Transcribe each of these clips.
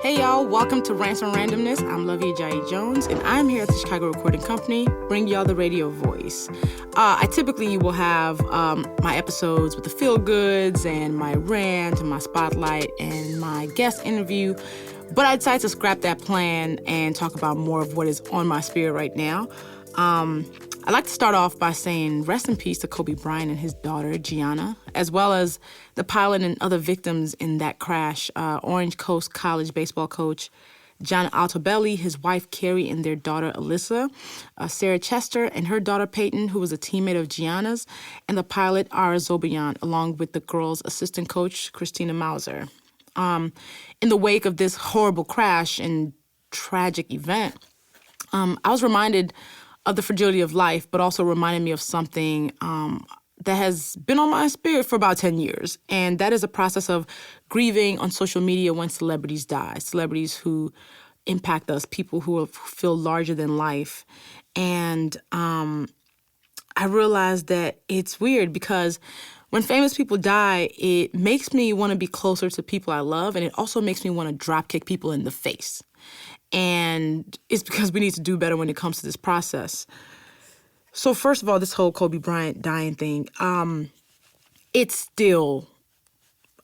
Hey y'all, welcome to Rants and Randomness. I'm Luvvie Ajayi Jones, and I'm here at the Chicago Recording Company, bring y'all the radio voice. I typically will have my episodes with the feel goods and my rant and my spotlight and my guest interview, but I decided to scrap that plan and talk about more of what is on my spirit right now. I'd like to start off by saying rest in peace to Kobe Bryant and his daughter, Gianna, as well as the pilot and other victims in that crash, Orange Coast College baseball coach John Altobelli, his wife Carrie, and their daughter Alyssa, Sarah Chester and her daughter Peyton, who was a teammate of Gianna's, and the pilot Ara Zobayan, along with the girls' assistant coach Christina Mauser. In the wake of this horrible crash and tragic event, I was reminded of the fragility of life, but also reminded me of something that has been on my spirit for about 10 years. And that is a process of grieving on social media when celebrities die, celebrities who impact us, people who feel larger than life. And I realized that it's weird because when famous people die, it makes me want to be closer to people I love, and it also makes me want to drop kick people in the face. And it's because we need to do better when it comes to this process. So first of all, this whole Kobe Bryant dying thing, it's still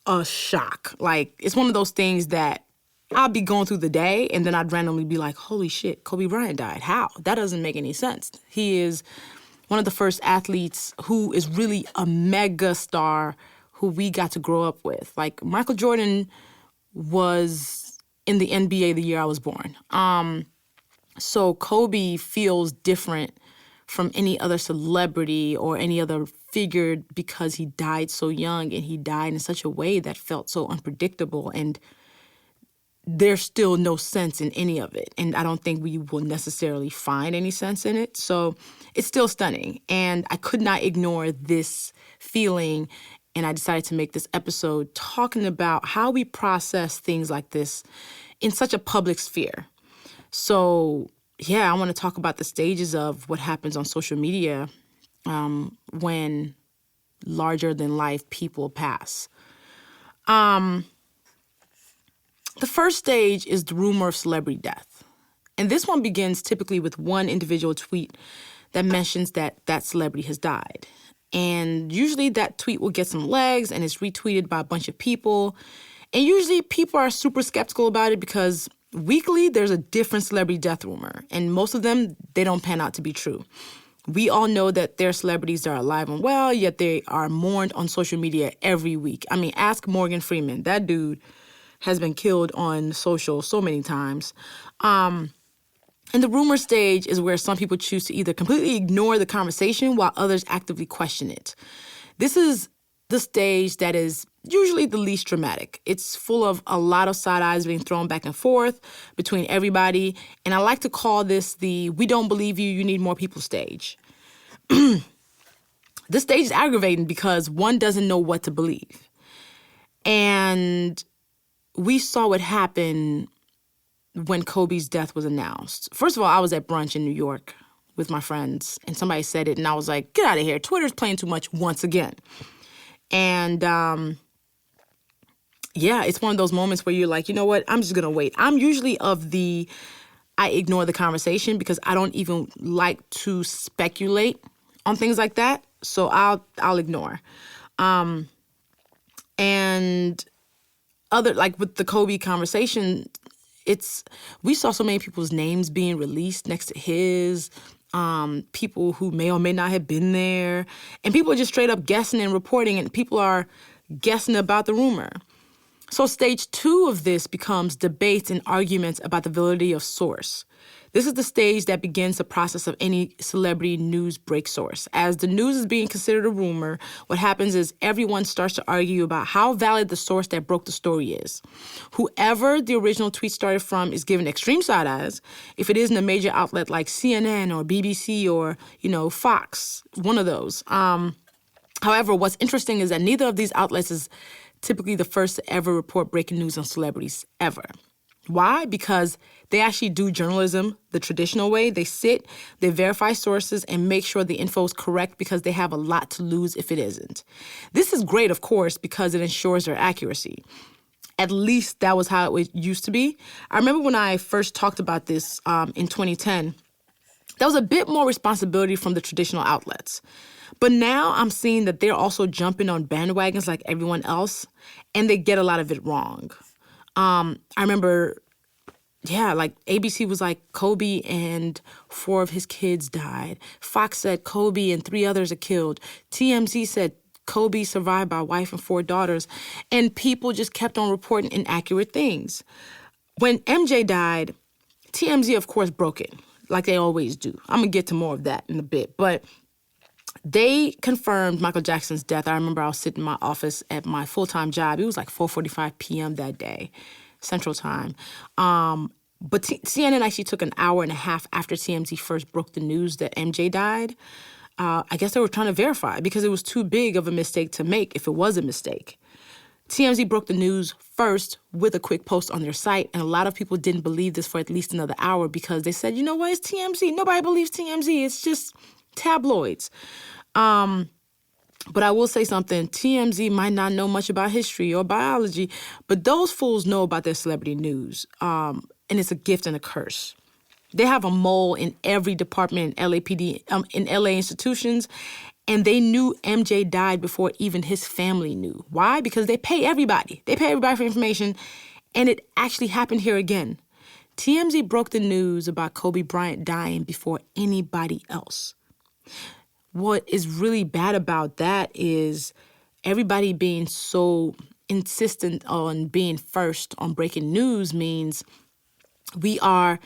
a shock. Like, it's one of those things that I'll be going through the day and then I'd randomly be like, holy shit, Kobe Bryant died. How? That doesn't make any sense. He is one of the first athletes who is really a mega star who we got to grow up with. Like, Michael Jordan was in the NBA the year I was born. So Kobe feels different from any other celebrity or any other figure because he died so young and he died in such a way that felt so unpredictable, and there's still no sense in any of it. And I don't think we will necessarily find any sense in it. So it's still stunning. And I could not ignore this feeling, and I decided to make this episode talking about how we process things like this in such a public sphere. So, yeah, I want to talk about the stages of what happens on social media when larger-than-life people pass. The first stage is the rumor of celebrity death. And this one begins typically with one individual tweet that mentions that that celebrity has died. And usually that tweet will get some legs and it's retweeted by a bunch of people. And usually people are super skeptical about it because weekly there's a different celebrity death rumor. And most of them, they don't pan out to be true. We all know that there are celebrities that are alive and well, yet they are mourned on social media every week. I mean, ask Morgan Freeman. That dude has been killed on social so many times. And the rumor stage is where some people choose to either completely ignore the conversation while others actively question it. This is the stage that is usually the least dramatic. It's full of a lot of side eyes being thrown back and forth between everybody. And I like to call this the "we don't believe you, you need more people" stage. This stage is aggravating because one doesn't know what to believe. And we saw what happened when Kobe's death was announced. First of all, I was at brunch in New York with my friends, and somebody said it, and I was like, get out of here. Twitter's playing too much once again. And, yeah, it's one of those moments where you're like, you know what? I'm just going to wait. I'm usually I ignore the conversation because I don't even like to speculate on things like that. So I'll ignore. And like with the Kobe conversation, we saw so many people's names being released next to his, people who may or may not have been there, and people are just straight up guessing and reporting, and people are guessing about the rumor. So stage 2 of this becomes debates and arguments about the validity of source. This is the stage that begins the process of any celebrity news break source. As the news is being considered a rumor, what happens is everyone starts to argue about how valid the source that broke the story is. Whoever the original tweet started from is given extreme side eyes. If it isn't a major outlet like CNN or BBC or, Fox, one of those. However, what's interesting is that neither of these outlets is typically the first to ever report breaking news on celebrities, ever. Why? Because they actually do journalism the traditional way. They sit, they verify sources, and make sure the info is correct because they have a lot to lose if it isn't. This is great, of course, because it ensures their accuracy. At least that was how it used to be. I remember when I first talked about this in 2010, there was a bit more responsibility from the traditional outlets. But now I'm seeing that they're also jumping on bandwagons like everyone else, and they get a lot of it wrong. I remember, like ABC was like, Kobe and 4 of his kids died. Fox said Kobe and 3 others are killed. TMZ said Kobe survived by a wife and 4 daughters. And people just kept on reporting inaccurate things. When MJ died, TMZ, of course, broke it, like they always do. I'm going to get to more of that in a bit. But they confirmed Michael Jackson's death. I remember I was sitting in my office at my full-time job. It was like 4:45 p.m. that day, Central Time. But CNN actually took an hour and a half after TMZ first broke the news that MJ died. I guess they were trying to verify because it was too big of a mistake to make if it was a mistake. TMZ broke the news first with a quick post on their site, and a lot of people didn't believe this for at least another hour because they said, you know what, it's TMZ. Nobody believes TMZ. It's just tabloids. But I will say something. TMZ might not know much about history or biology, but those fools know about their celebrity news. And it's a gift and a curse. They have a mole in every department in LAPD, in LA institutions, and they knew MJ died before even his family knew. Why? Because they pay everybody. They pay everybody for information, and it actually happened here again. TMZ broke the news about Kobe Bryant dying before anybody else. What is really bad about that is everybody being so insistent on being first on breaking news means we are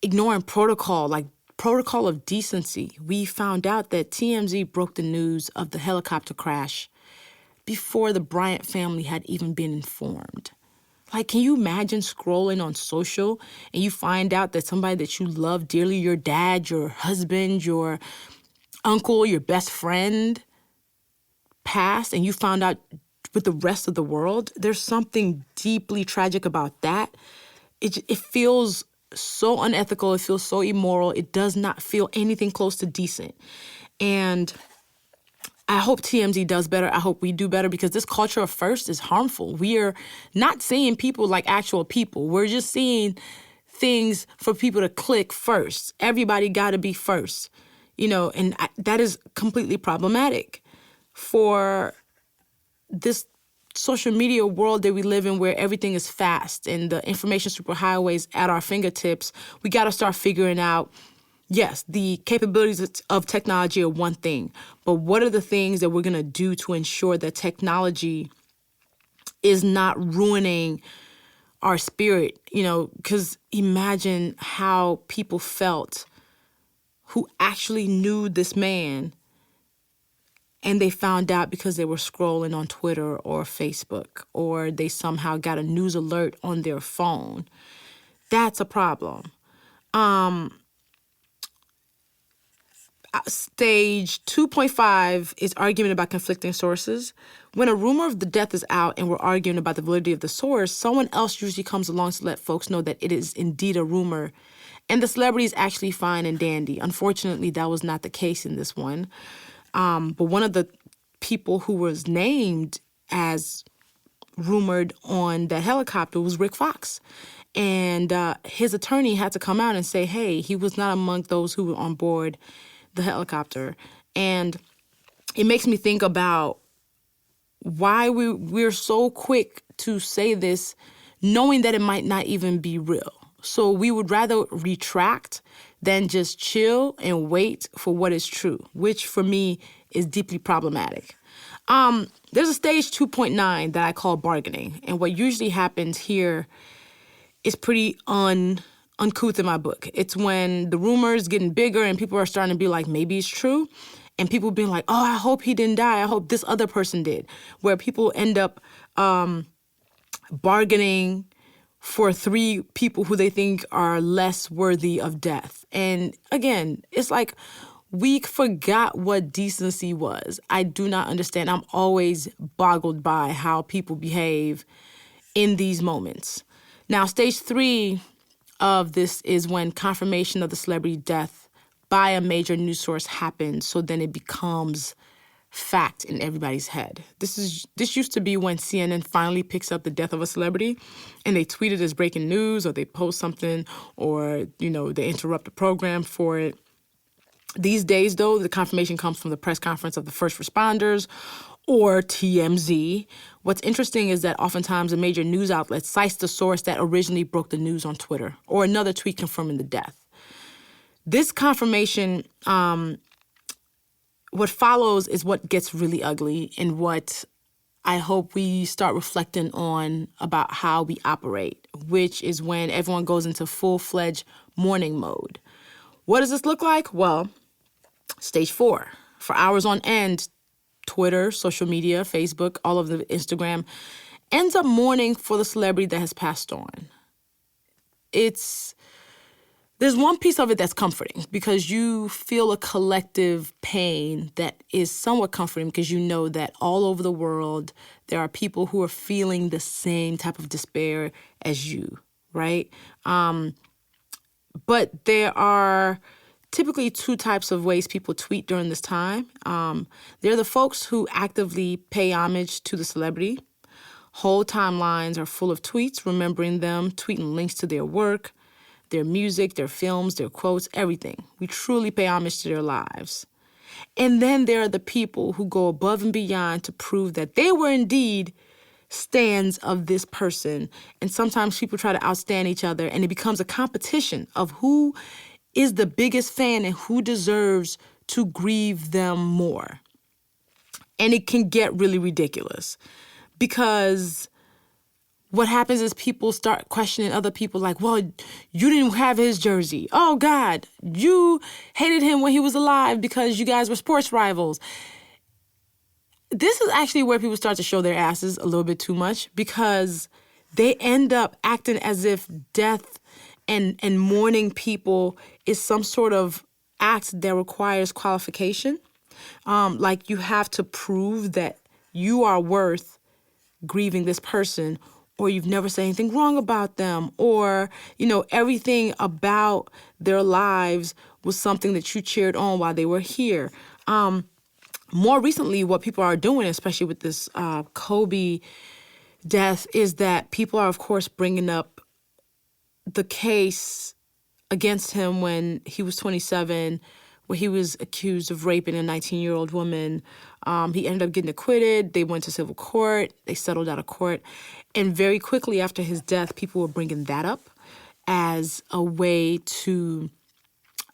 ignoring protocol, like protocol of decency. We found out that TMZ broke the news of the helicopter crash before the Bryant family had even been informed. Like, can you imagine scrolling on social and you find out that somebody that you love dearly, your dad, your husband, your uncle, your best friend, passed, and you found out with the rest of the world? There's something deeply tragic about that. It feels so unethical. It feels so immoral. It does not feel anything close to decent. And I hope TMZ does better. I hope we do better because this culture of first is harmful. We are not seeing people like actual people. We're just seeing things for people to click first. Everybody got to be first. And that is completely problematic for this social media world that we live in where everything is fast and the information superhighways at our fingertips. We got to start figuring out, yes, the capabilities of technology are one thing, but what are the things that we're going to do to ensure that technology is not ruining our spirit? Because imagine how people felt who actually knew this man and they found out because they were scrolling on Twitter or Facebook or they somehow got a news alert on their phone. That's a problem. Stage 2.5 is argument about conflicting sources. When a rumor of the death is out and we're arguing about the validity of the source, someone else usually comes along to let folks know that it is indeed a rumor. And the celebrity is actually fine and dandy. Unfortunately, that was not the case in this one. But one of the people who was named as rumored on that helicopter was Rick Fox. And his attorney had to come out and say, hey, he was not among those who were on board the helicopter. And it makes me think about why we're so quick to say this, knowing that it might not even be real. So we would rather retract than just chill and wait for what is true, which for me is deeply problematic. There's a stage 2.9 that I call bargaining. And what usually happens here is pretty uncouth in my book. It's when the rumors getting bigger and people are starting to be like, maybe it's true. And people being like, oh, I hope he didn't die. I hope this other person did. Where people end up bargaining for 3 people who they think are less worthy of death. And again, it's like we forgot what decency was. I do not understand. I'm always boggled by how people behave in these moments. Now, stage 3 of this is when confirmation of the celebrity death by a major news source happens. So then it becomes fact in everybody's head. This used to be when CNN finally picks up the death of a celebrity and they tweet it as breaking news, or they post something, or, they interrupt the program for it. These days, though, the confirmation comes from the press conference of the first responders or TMZ. What's interesting is that oftentimes a major news outlet cites the source that originally broke the news on Twitter or another tweet confirming the death. This confirmation, what follows is what gets really ugly, and what I hope we start reflecting on about how we operate, which is when everyone goes into full-fledged mourning mode. What does this look like? Well, stage 4. For hours on end, Twitter, social media, Facebook, all of the Instagram, ends up mourning for the celebrity that has passed on. There's one piece of it that's comforting, because you feel a collective pain that is somewhat comforting, because you know that all over the world there are people who are feeling the same type of despair as you, right? But there are typically 2 types of ways people tweet during this time. They're the folks who actively pay homage to the celebrity. Whole timelines are full of tweets remembering them, tweeting links to their work, their music, their films, their quotes, everything. We truly pay homage to their lives. And then there are the people who go above and beyond to prove that they were indeed stans of this person. And sometimes people try to outstand each other, and it becomes a competition of who is the biggest fan and who deserves to grieve them more. And it can get really ridiculous, because what happens is people start questioning other people like, well, you didn't have his jersey. Oh, God, you hated him when he was alive because you guys were sports rivals. This is actually where people start to show their asses a little bit too much, because they end up acting as if death and mourning people is some sort of act that requires qualification. Like you have to prove that you are worth grieving this person, or you've never said anything wrong about them, or, everything about their lives was something that you cheered on while they were here. More recently, what people are doing, especially with this Kobe death, is that people are, of course, bringing up the case against him when he was 27, where he was accused of raping a 19-year-old woman. He ended up getting acquitted. They went to civil court. They settled out of court. And very quickly after his death, people were bringing that up as a way to,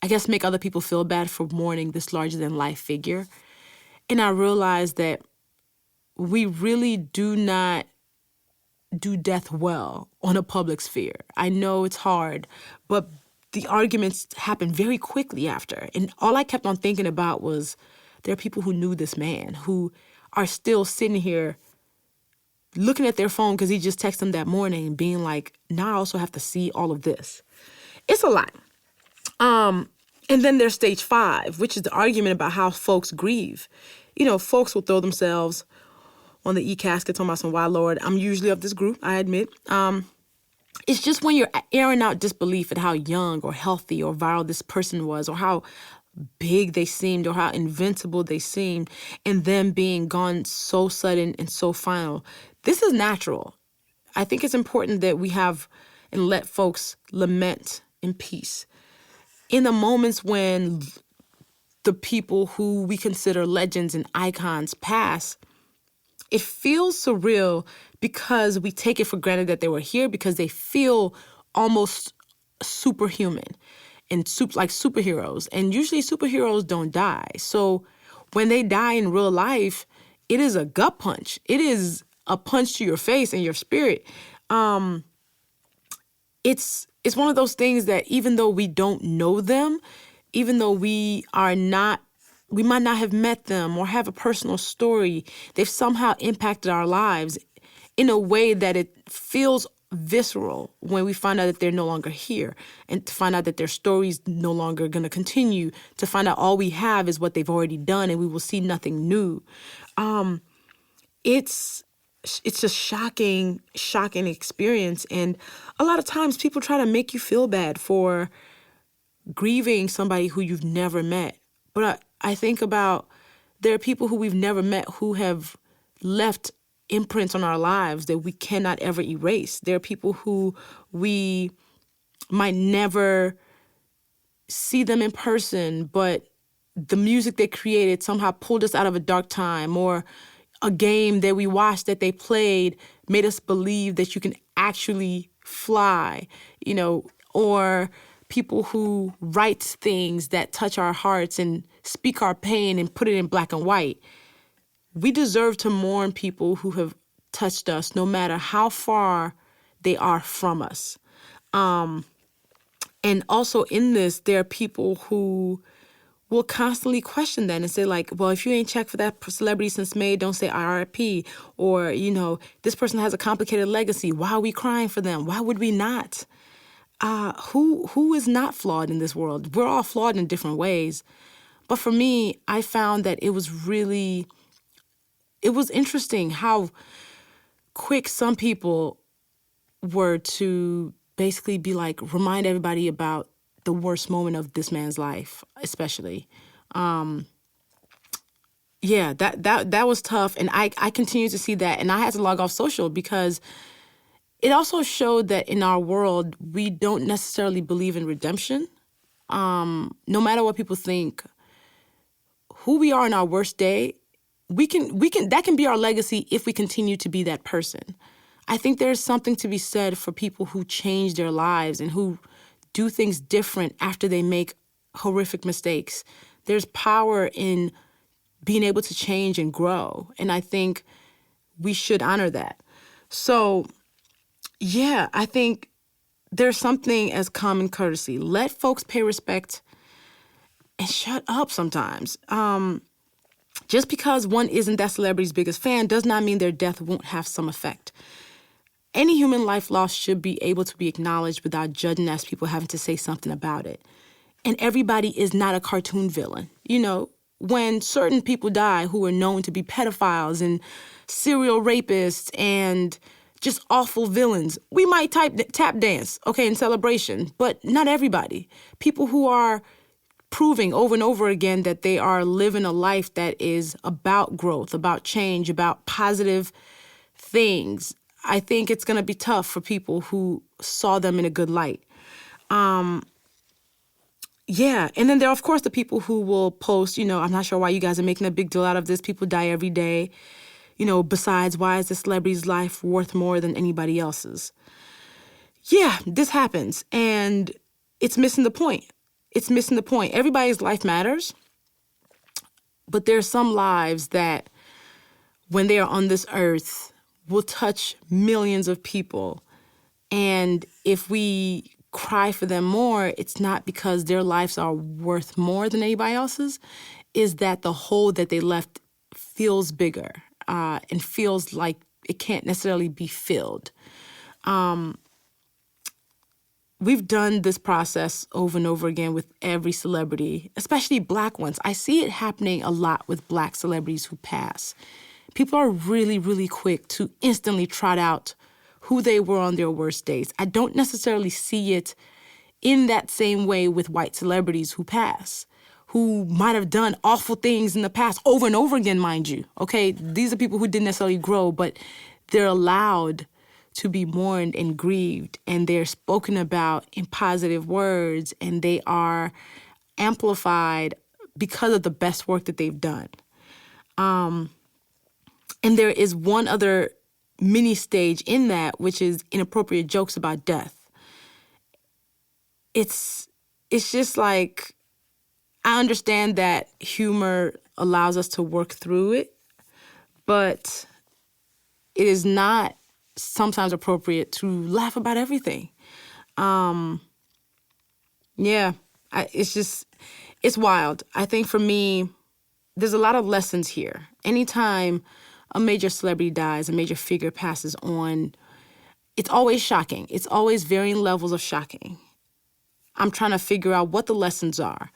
I guess, make other people feel bad for mourning this larger-than-life figure. And I realized that we really do not do death well on a public sphere. I know it's hard, but the arguments happen very quickly after. And all I kept on thinking about was there are people who knew this man who are still sitting here looking at their phone because he just texted them that morning and being like, now I also have to see all of this. It's a lot. And then there's stage 5, which is the argument about how folks grieve. Folks will throw themselves on the e-casket talking about some wild Lord. I'm usually of this group, I admit. It's just when you're airing out disbelief at how young or healthy or viral this person was, or how big they seemed, or how invincible they seemed, and them being gone so sudden and so final. This is natural. I think it's important that we have and let folks lament in peace. In the moments when the people who we consider legends and icons pass, it feels surreal because we take it for granted that they were here, because they feel almost superhuman and like superheroes. And usually superheroes don't die. So when they die in real life, it is a gut punch. It is a punch to your face and your spirit. It's one of those things that even though we don't know them, even though we might not have met them or have a personal story, they've somehow impacted our lives in a way that it feels visceral when we find out that they're no longer here, and to find out that their story's no longer going to continue, to find out all we have is what they've already done and we will see nothing new. It's just shocking experience. And a lot of times people try to make you feel bad for grieving somebody who you've never met. But I think about There are people who we've never met who have left imprints on our lives that we cannot ever erase. There are people who we might never see them in person, but the music they created somehow pulled us out of a dark time, or a game that we watched that they played made us believe that you can actually fly, or people who write things that touch our hearts and speak our pain and put it in black and white. We deserve to mourn people who have touched us, no matter how far they are from us. And also in this, there are people who will constantly question that and say, like, well, if you ain't checked for that celebrity since May, don't say RIP. Or, this person has a complicated legacy. Why are we crying for them? Why would we not? Who is not flawed in this world? We're all flawed in different ways. But for me, I found that it was interesting how quick some people were to basically be like, remind everybody about the worst moment of this man's life, especially. That was tough. And I continue to see that. And I had to log off social because it also showed that in our world, we don't necessarily believe in redemption. No matter what people think, who we are in our worst day, that can be our legacy if we continue to be that person. I think there's something to be said for people who change their lives and who do things different after they make horrific mistakes. There's power in being able to change and grow. And I think we should honor that. So, I think there's something as common courtesy. Let folks pay respect and shut up sometimes. Just because one isn't that celebrity's biggest fan does not mean their death won't have some effect. Any human life lost should be able to be acknowledged without judging as people having to say something about it. And everybody is not a cartoon villain. When certain people die who are known to be pedophiles and serial rapists and just awful villains, we might tap dance, in celebration, but not everybody. People who are proving over and over again that they are living a life that is about growth, about change, about positive things. I think it's going to be tough for people who saw them in a good light. And then there are, of course, the people who will post, I'm not sure why you guys are making a big deal out of this. People die every day. Besides, why is the celebrity's life worth more than anybody else's? Yeah, this happens. And it's missing the point. Everybody's life matters. But there are some lives that, when they are on this earth, will touch millions of people. And if we cry for them more, it's not because their lives are worth more than anybody else's. Is that the hole that they left feels bigger and feels like it can't necessarily be filled. We've done this process over and over again with every celebrity, especially Black ones. I see it happening a lot with Black celebrities who pass. People are really, really quick to instantly trot out who they were on their worst days. I don't necessarily see it in that same way with white celebrities who pass, who might have done awful things in the past over and over again, mind you. These are people who didn't necessarily grow, but they're allowed to be mourned and grieved, and they're spoken about in positive words, and they are amplified because of the best work that they've done. And there is one other mini stage in that, which is inappropriate jokes about death. It's just like, I understand that humor allows us to work through it, but it is not sometimes appropriate to laugh about everything. It's wild. I think for me, there's a lot of lessons here. Anytime a major celebrity dies, a major figure passes on, it's always shocking. It's always varying levels of shocking. I'm trying to figure out what the lessons are.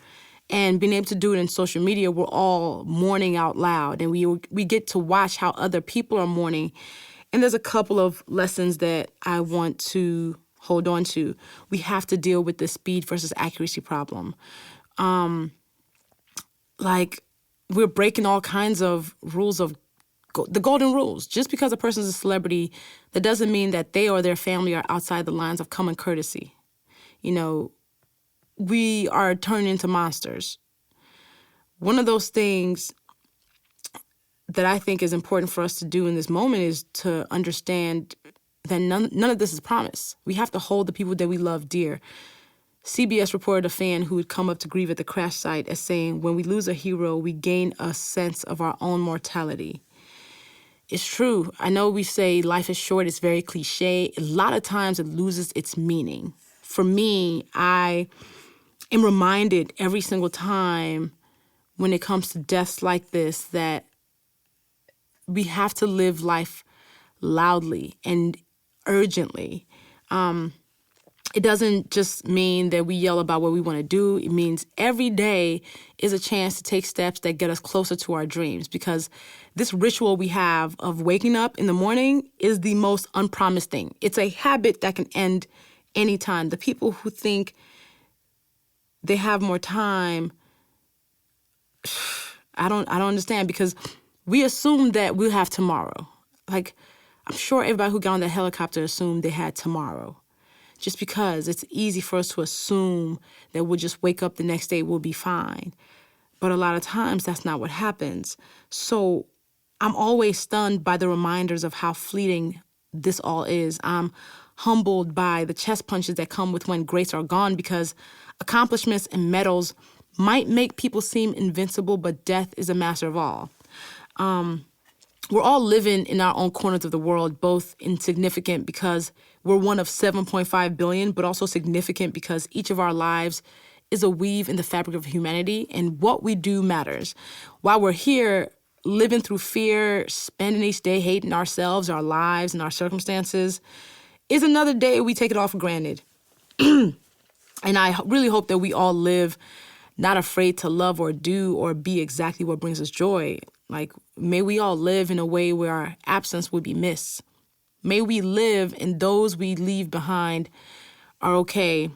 And being able to do it in social media, we're all mourning out loud. And we get to watch how other people are mourning. And there's a couple of lessons that I want to hold on to. We have to deal with the speed versus accuracy problem. we're breaking all kinds of rules of the golden rules. Just because a person's a celebrity, that doesn't mean that they or their family are outside the lines of common courtesy. We are turning into monsters. One of those things that I think is important for us to do in this moment is to understand that none of this is promised. We have to hold the people that we love dear. CBS reported a fan who had come up to grieve at the crash site as saying, when we lose a hero, we gain a sense of our own mortality. It's true. I know we say life is short. It's very cliche. A lot of times it loses its meaning. For me, I am reminded every single time when it comes to deaths like this that we have to live life loudly and urgently. It doesn't just mean that we yell about what we want to do. It means every day is a chance to take steps that get us closer to our dreams, because this ritual we have of waking up in the morning is the most unpromised thing. It's a habit that can end anytime. The people who think they have more time, I don't understand, because we assume that we'll have tomorrow. Like, I'm sure everybody who got on that helicopter assumed they had tomorrow. Just because it's easy for us to assume that we'll just wake up the next day, we'll be fine. But a lot of times that's not what happens. So I'm always stunned by the reminders of how fleeting this all is. I'm humbled by the chest punches that come with when greats are gone, because accomplishments and medals might make people seem invincible, but death is a master of all. We're all living in our own corners of the world, both insignificant because we're one of 7.5 billion, but also significant because each of our lives is a weave in the fabric of humanity, and what we do matters. While we're here living through fear, spending each day hating ourselves, our lives, and our circumstances, is another day we take it all for granted. And I really hope that we all live not afraid to love or do or be exactly what brings us joy. Like, may we all live in a way where our absence would be missed. May we live and those we leave behind are okay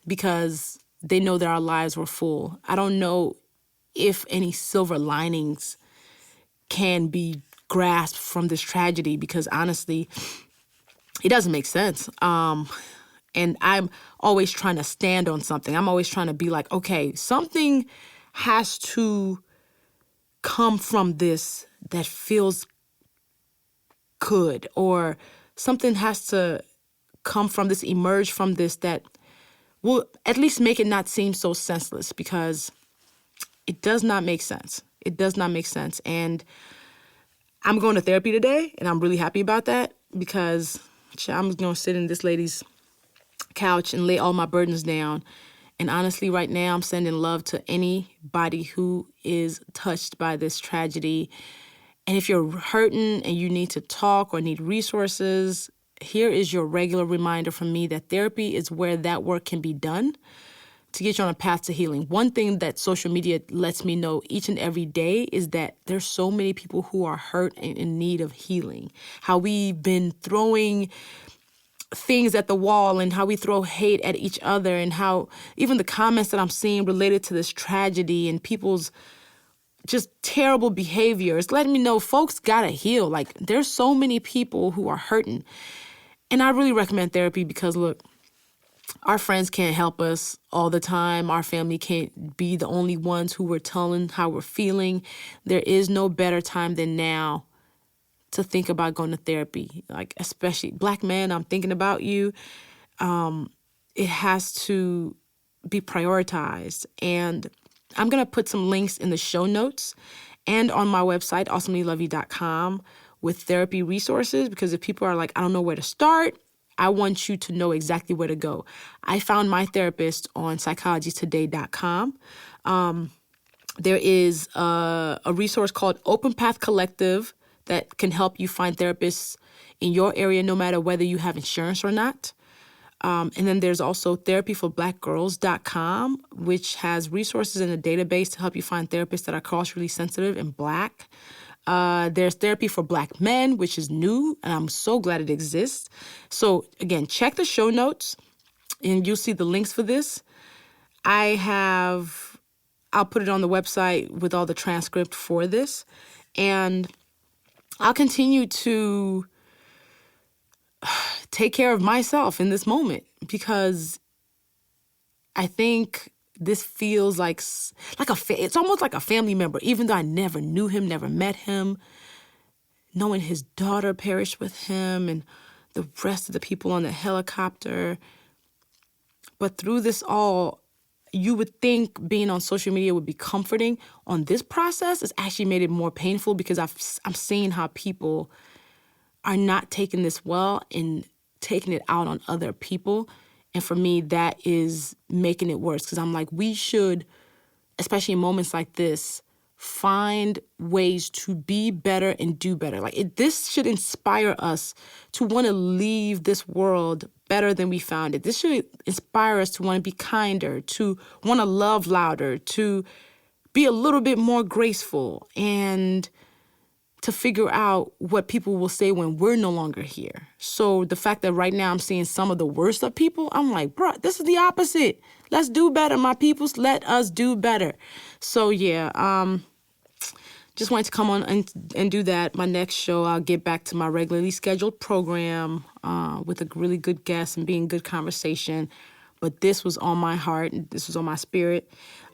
because they know that our lives were full. I don't know if any silver linings can be grasped from this tragedy, because honestly, it doesn't make sense. And I'm always trying to stand on something. I'm always trying to be like, okay, something has to come from this that feels good, or something has to come from this, emerge from this that will at least make it not seem so senseless, because it does not make sense. It does not make sense. And I'm going to therapy today, and I'm really happy about that, because I'm going to sit in this lady's couch and lay all my burdens down. And honestly, right now, I'm sending love to anybody who is touched by this tragedy. And if you're hurting and you need to talk or need resources, here is your regular reminder from me that therapy is where that work can be done to get you on a path to healing. One thing that social media lets me know each and every day is that there's so many people who are hurt and in need of healing. How we've been throwing things at the wall and how we throw hate at each other, and how even the comments that I'm seeing related to this tragedy and people's just terrible behavior is letting me know folks gotta heal. Like, there's so many people who are hurting. And I really recommend therapy because, look, our friends can't help us all the time. Our family can't be the only ones who we're telling how we're feeling. There is no better time than now to think about going to therapy. Like, especially Black men, I'm thinking about you. It has to be prioritized. And I'm going to put some links in the show notes and on my website, awesomelyluvvie.com, with therapy resources, because if people are like, I don't know where to start, I want you to know exactly where to go. I found my therapist on psychologytoday.com. There is a resource called Open Path Collective that can help you find therapists in your area, no matter whether you have insurance or not. And then there's also therapyforblackgirls.com, which has resources in a database to help you find therapists that are culturally sensitive and Black. There's Therapy for Black Men, which is new, and I'm so glad it exists. So again, check the show notes, and you'll see the links for this. I I'll put it on the website with all the transcript for this. And I'll continue to take care of myself in this moment, because I think this feels like it's almost like a family member, even though I never knew him, never met him. Knowing his daughter perished with him and the rest of the people on the helicopter. But through this all, you would think being on social media would be comforting. On this process, it's actually made it more painful, because I'm seeing how people are not taking this well and taking it out on other people. And for me, that is making it worse, because I'm like, we should, especially in moments like this, find ways to be better and do better. This should inspire us to want to leave this world better than we found it. This should inspire us to want to be kinder, to want to love louder, to be a little bit more graceful, and to figure out what people will say when we're no longer here. So the fact that right now I'm seeing some of the worst of people, I'm like, bro, this is the opposite. Let's do better, my peoples. Let us do better. So yeah, just wanted to come on and do that. My next show, I'll get back to my regularly scheduled program with a really good guest and being good conversation. But this was on my heart, and this was on my spirit.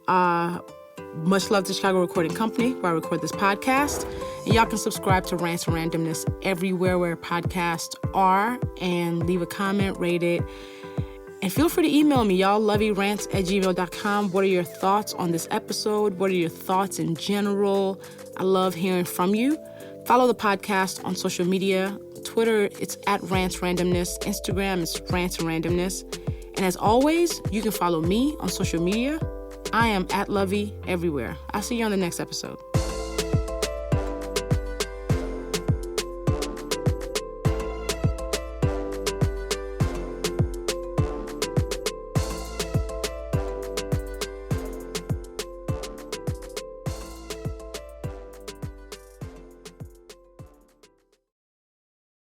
Much love to Chicago Recording Company, where I record this podcast. And y'all can subscribe to Rants and Randomness everywhere where podcasts are, and leave a comment, rate it. And feel free to email me, y'all, LuvvieRants@gmail.com. What are your thoughts on this episode? What are your thoughts in general? I love hearing from you. Follow the podcast on social media. Twitter, it's @RantsRandomness. Instagram, it's Rants and Randomness. And as always, you can follow me on social media. I am @Luvvie everywhere. I'll see you on the next episode.